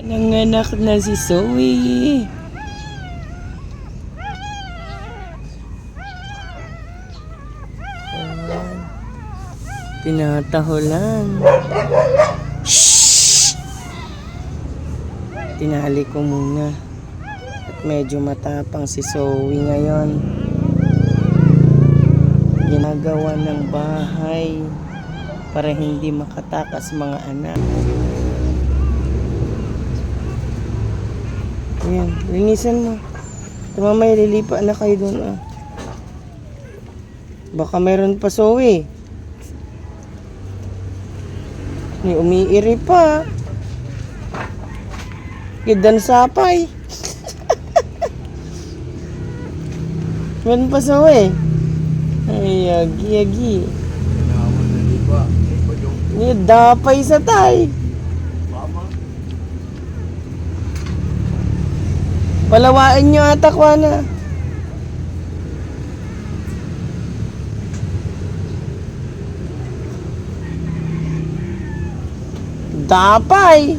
Nanganak na si Zoe. Ayan. Tinatahulan. Shhh! Tinali ko muna. At medyo matapang si Zoe ngayon. Ginagawa ng bahay para hindi makatakas mga anak. Ayan, linisan mo. Mamaya lilipa na kayo doon. Ah. Baka mayroon pa Zoe. May umiiri pa. Kidan sapay. Meron pa Zoe. Ay, yagi. Ni dapay sa tay. Palawain nyo ata ko na. Dapay.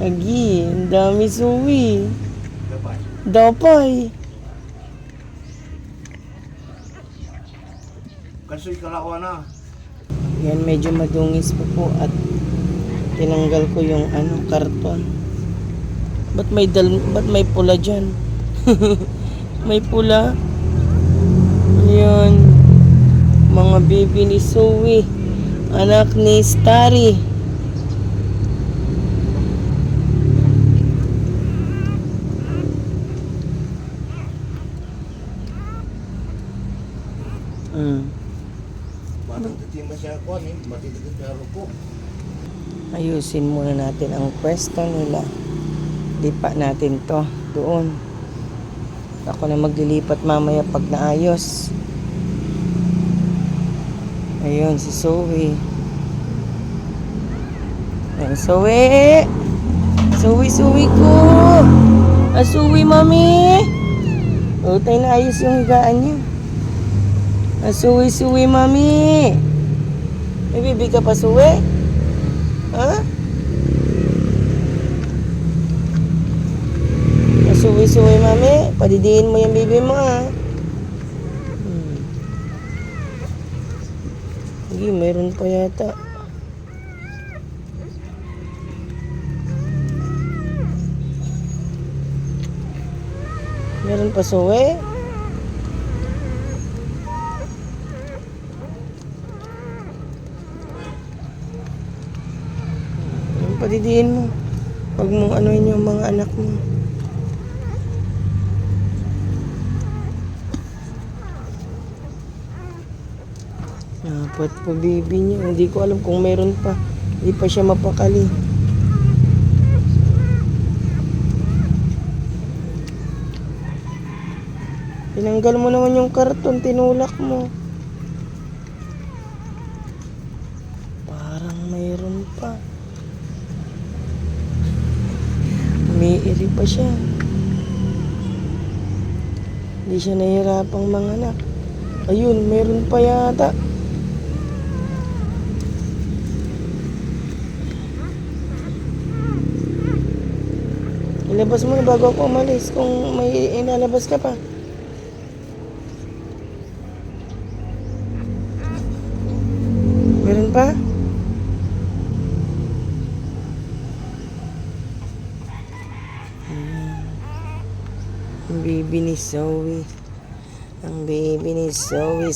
Lagi, ang dami Zoe. Dapay. Kasi kalawa na. Yan, medyo madungis po at tinanggal ko yung karton. Ba't may pula dyan? May pula. Yan. Mga baby ni Zoe. Anak ni Starry. Matitima siya ako matitima siya ruko. Ayusin muna natin ang pwesto nila. Lipat natin to doon. Ako na maglilipat mamaya pag naayos. Ayun si Zoe. Ayun, Zoe! Zoe ko! Zoe, mami! O, tayo na ayos yung higaan niya. Zoe, mami! May bibi ka pa, Zoe? Ha? Zoe, mami. Padidiin mo yung bibi mo, ha? Hindi, mayroon pa yata. Meron pa, Zoe? Padidiin mo. Huwag mong anuin yung mga anak mo. Dapat pa baby niya. Hindi ko alam kung meron pa. Hindi pa siya mapakali. Tinanggal mo naman yung karton. Tinulak mo. Parang mayroon pa. Umiiri pa siya. Hindi siya nahihirapang manganak. Ayun, meron pa yata. Ilabas mo na bago ako umalis kung may inalabas ka pa. Meron pa? Ang baby ni Zoe. Ang baby ni Zoe.